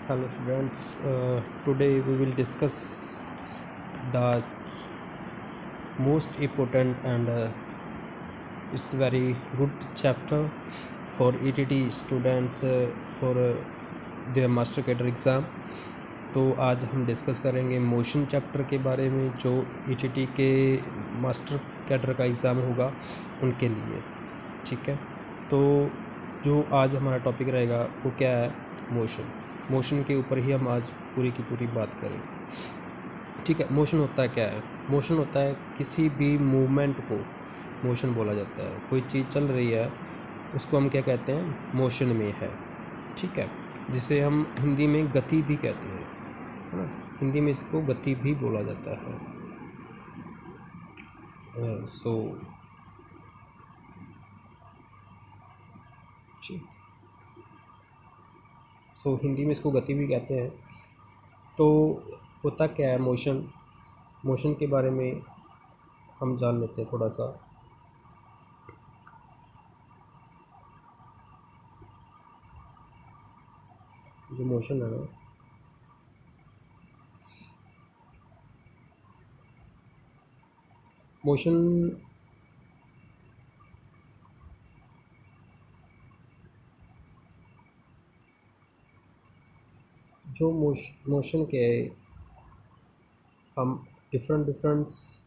Hello students, today we will discuss the most important and it's very good chapter for ETT students for their master cadre exam. तो आज हम discuss करेंगे motion chapter के बारे में जो ETT के मास्टर कैडर का एग्ज़ाम होगा उनके लिए। ठीक है, तो जो आज हमारा टॉपिक रहेगा वो क्या है, मोशन के ऊपर ही हम आज पूरी की पूरी बात करेंगे। ठीक है, मोशन होता है क्या है? मोशन होता है किसी भी मूवमेंट को मोशन बोला जाता है। कोई चीज़ चल रही है उसको हम क्या कहते हैं, मोशन में है। ठीक है, जिसे हम हिंदी में गति भी कहते हैं, है ना। हिंदी में इसको गति भी बोला जाता है। सो हिंदी में इसको गति भी कहते हैं। तो होता क्या है मोशन के बारे में हम जान लेते हैं थोड़ा सा। जो मोशन है ना, मोशन जो मोशन के हम डिफरेंट डिफरेंट्स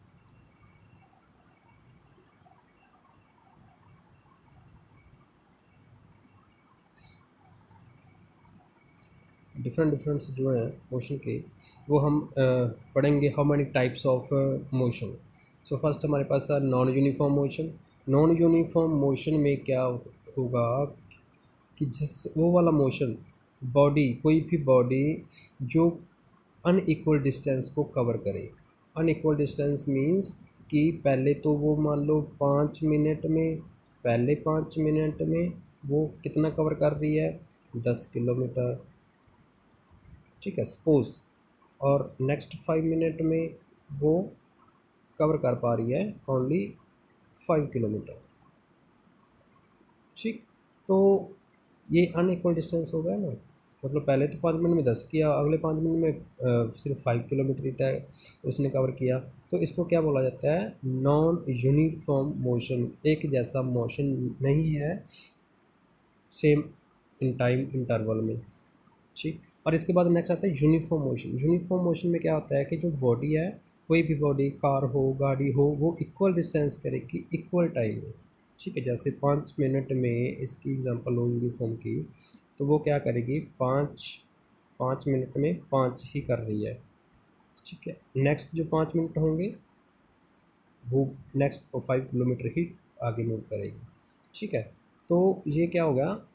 जो हैं मोशन के, वो हम पढ़ेंगे। How many types of motion. So first हमारे पास है non uniform motion. Non uniform motion में क्या होगा कि जिस वो वाला मोशन, बॉडी, कोई भी बॉडी जो अनइक्वल डिस्टेंस को कवर करे। अनइक्वल डिस्टेंस मीन्स कि पहले तो वो मान लो 5 मिनट में, पहले 5 मिनट में वो कितना कवर कर रही है, 10 किलोमीटर। ठीक है, सपोज, और नेक्स्ट 5 मिनट में वो कवर कर पा रही है ओनली 5 किलोमीटर। ठीक, तो ये अनइक्वल डिस्टेंस हो गया ना। मतलब पहले तो 5 मिनट में 10 किया, अगले 5 मिनट में सिर्फ 5 किलोमीटर ही तय उसने कवर किया। तो इसको क्या बोला जाता है, नॉन यूनिफॉर्म मोशन। एक जैसा मोशन नहीं है सेम इन टाइम इंटरवल में। ठीक, और इसके बाद नेक्स्ट आता है यूनिफॉर्म मोशन। यूनिफॉर्म मोशन में क्या होता है कि जो बॉडी है, कोई भी बॉडी, कार हो, गाड़ी हो, वो इक्वल डिस्टेंस करेगी इक्वल टाइम में। ठीक है, जैसे 5 मिनट में इसकी एग्जांपल हो यूनिफॉर्म की, तो वो क्या करेगी, 5 मिनट में 5 ही कर रही है। ठीक है, नेक्स्ट जो 5 मिनट होंगे वो नेक्स्ट 5 किलोमीटर ही आगे मूव करेगी। ठीक है, तो ये क्या होगा,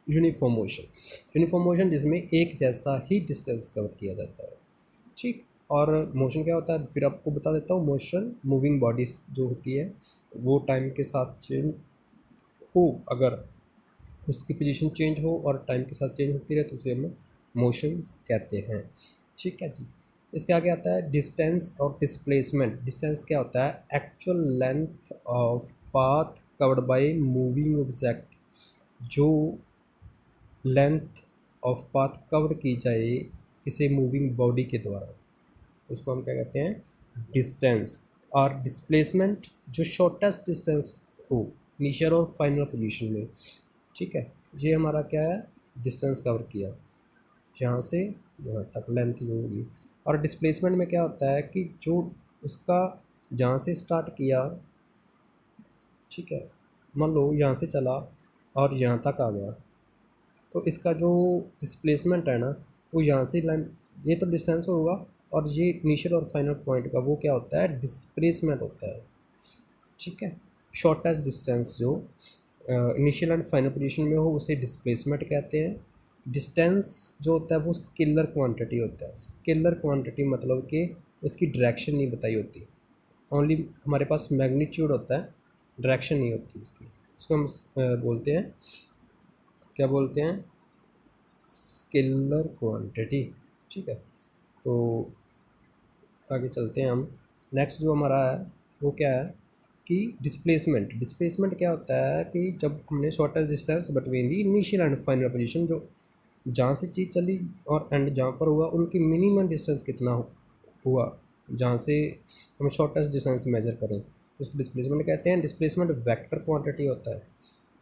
यूनिफॉर्म मोशन जिसमें एक जैसा ही डिस्टेंस कवर किया जाता है। ठीक, और मोशन क्या होता है फिर आपको बता देता हूँ। मोशन मूविंग बॉडीज जो होती है वो टाइम के साथ चेंज हो, अगर उसकी पोजीशन चेंज हो और टाइम के साथ चेंज होती रहे तो उसे हम मोशंस कहते हैं। ठीक है जी, इसके आगे आता है डिस्टेंस और डिस्प्लेसमेंट। डिस्टेंस क्या होता है, actual length of path covered by moving object. जो लेंथ ऑफ पाथ कवर की जाए किसी मूविंग बॉडी के द्वारा, उसको हम क्या कहते हैं, डिस्टेंस। और डिस्प्लेसमेंट जो शॉर्टेस्ट डिस्टेंस हो इनिशियल और फाइनल पोजीशन में। ठीक है, ये हमारा क्या है, डिस्टेंस कवर किया यहाँ से यहाँ तक लेंथ जो होगी। और डिस्प्लेसमेंट में क्या होता है कि जो उसका जहाँ से स्टार्ट किया, ठीक है, मान लो यहाँ से चला और यहाँ तक आ गया, तो इसका जो डिस्प्लेसमेंट है ना, वो यहाँ से लाइन, ये तो डिस्टेंस होगा, और ये इनिशियल और फाइनल पॉइंट का वो क्या होता है, डिस्प्लेसमेंट होता है। ठीक है, शॉर्टेस्ट डिस्टेंस जो इनिशियल एंड फाइनल पोजीशन में हो उसे डिस्प्लेसमेंट कहते हैं। डिस्टेंस जो होता है वो स्केलर क्वांटिटी होता है। स्केलर क्वांटिटी मतलब कि उसकी डायरेक्शन नहीं बताई होती, ओनली हमारे पास मैग्नीट्यूड होता है, डायरेक्शन नहीं होती इसकी। इसको हम बोलते हैं, क्या बोलते हैं, स्केलर क्वांटिटी। ठीक है, तो आगे चलते हैं हम। नेक्स्ट जो हमारा है वो क्या है कि डिस्प्लेसमेंट क्या होता है कि जब हमने shortest distance between the initial and final position, जो जहाँ से चीज़ चली और एंड जहाँ पर हुआ उनकी मिनिमम डिस्टेंस कितना हुआ, जहाँ से हम शॉर्टेस्ट डिस्टेंस मेजर करें तो उसको डिस्प्लेसमेंट कहते हैं। डिस्प्लेसमेंट वेक्टर क्वांटिटी होता है,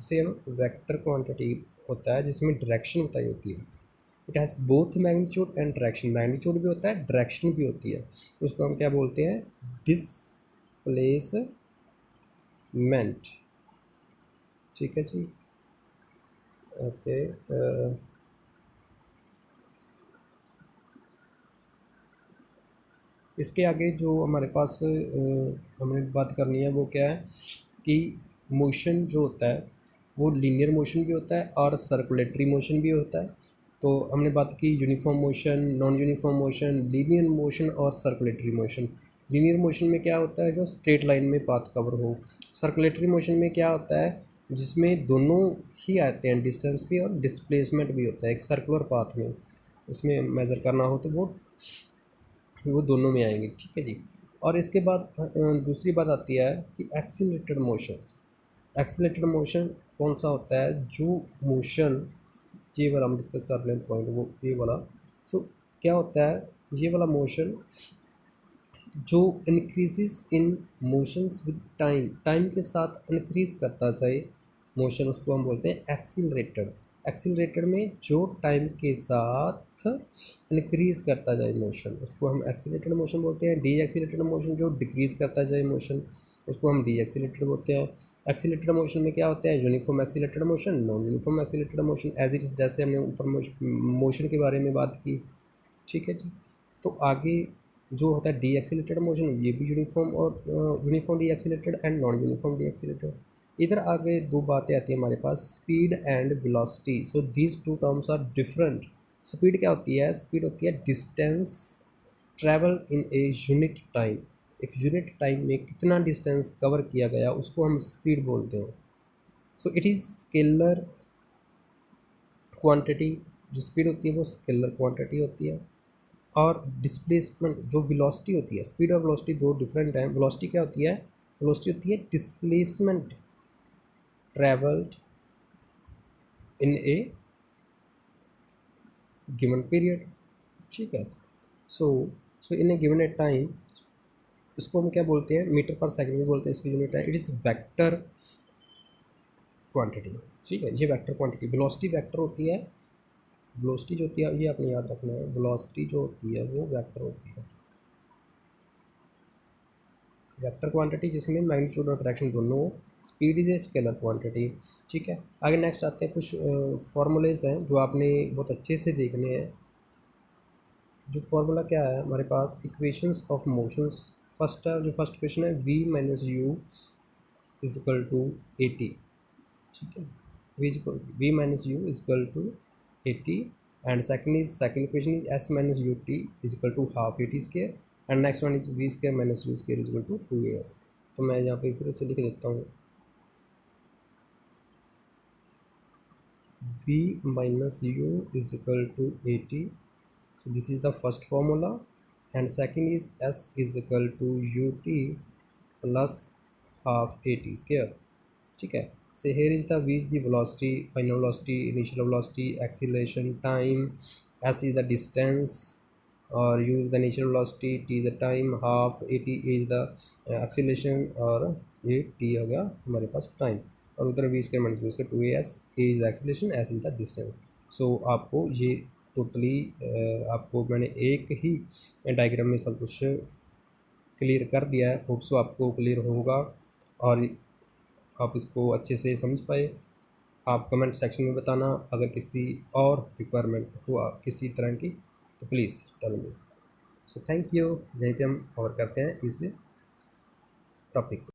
उसे हम वेक्टर क्वांटिटी होता है जिसमें डायरेक्शन बताई होती है। It has both magnitude and direction, magnitude भी होता है डायरेक्शन भी होती है, तो उसको हम क्या बोलते हैं, डिस्प्लेसमेंट। ठीक है जी, ओके। इसके आगे जो हमारे पास हमें बात करनी है वो क्या है कि मोशन जो होता है वो लीनियर मोशन भी होता है और सर्कुलेटरी मोशन भी होता है। तो हमने बात की uniform motion, non uniform motion, linear motion और सर्कुलेटरी मोशन। लीनियर मोशन में क्या होता है, जो स्ट्रेट लाइन में पाथ कवर हो। सर्कुलेटरी मोशन में क्या होता है, जिसमें दोनों ही आते हैं, डिस्टेंस भी और डिस्प्लेसमेंट भी होता है। एक सर्कुलर पाथ में उसमें मेज़र करना हो तो वो दोनों में आएंगे। ठीक है जी। और इसके बाद दूसरी बात आती है कि एक्सीलरेटेड मोशन। एक्सीलरेटेड मोशन कौन सा होता है, जो मोशन, ये वाला हम डिस्कस कर रहे हैं पॉइंट, वो ये वाला। सो क्या होता है, ये वाला मोशन जो increases in motions with time, time के साथ इंक्रीज करता जाए मोशन, उसको हम बोलते हैं एक्सीलरेटेड। एक्सीलरेटेड में जो टाइम के साथ इंक्रीज करता जाए मोशन, उसको हम एक्सीलरेटेड मोशन बोलते हैं। डी एक्सीलरेटेड मोशन जो डिक्रीज करता जाए मोशन, उसको हम डी एक्सीलरेटेड बोलते हैं। एक्सीलरेटेड मोशन में क्या होता है, uniform accelerated motion, non uniform accelerated motion, as it is, जैसे हमने ऊपर मोशन के बारे में बात की। ठीक है जी। तो आगे जो होता है डी एक्सीलरेटेड मोशन, ये भी यूनिफॉर्म और uniform deaccelerated and non uniform deaccelerated. इधर आगे दो बातें आती हैं हमारे पास, speed and velocity. So these two terms are different. Speed क्या होती है, स्पीड होती है distance travel in a unit time. एक यूनिट टाइम में कितना डिस्टेंस कवर किया गया उसको हम स्पीड बोलते हैं। So it is scalar quantity. जो स्पीड होती है वो स्केलर क्वांटिटी होती है। और डिस्प्लेसमेंट जो वेलोसिटी होती है, स्पीड और वेलोसिटी दो डिफरेंट हैं। वेलोसिटी क्या होती है, वेलोसिटी होती है displacement travelled in A given period. ठीक है। सो सो इन ए गिवन ए टाइम, इसको हम क्या बोलते हैं, मीटर पर सेकंड में बोलते हैं, इसकी यूनिट है। It is vector quantity. ठीक है, ये वेक्टर क्वांटिटी। वेलोसिटी वेक्टर होती है, वेलोसिटी जो होती है ये आपने याद रखना है, वेलोसिटी जो होती है वो वेक्टर होती है। वेक्टर क्वांटिटी जिसमें मैग्नीट्यूड और डायरेक्शन दोनों हो। Speed is a scalar quantity. ठीक है। आगे नेक्स्ट आते हैं, कुछ फॉर्मूलेज हैं जो आपने बहुत अच्छे से देखने हैं। जो फार्मूला क्या है हमारे पास, इक्वेशंस ऑफ मोशंस। फर्स्ट है, जो फर्स्ट इक्वेशन है, v minus u is equal to 80। ठीक है, v minus u is equal to 80। And second equation is s minus u t is equal to half a t square. And next one is v square minus u square is equal to 2as। तो मैं यहाँ पे फिर से लिख देता हूँ, v minus u is equal to 80. So this is the first formula, and second is s is equal to ut plus half at square. ठीक है। So here is the v is the velocity, final velocity, initial velocity, acceleration, time, s is the distance or u is the initial velocity, t is the time, half at is the acceleration और ये t हो गया हमारे पास time. और उधर v square minus v square 2as, a is the acceleration, s is the distance. So आपको ये totally आपको मैंने एक ही डायग्राम में सब कुछ क्लियर कर दिया है। होप सो आपको क्लियर होगा और आप इसको अच्छे से समझ पाए। आप कमेंट सेक्शन में बताना अगर किसी और रिक्वायरमेंट हो किसी तरह की, तो please tell me. So thank you. यहीं पे हम कवर करते हैं इस टॉपिक को।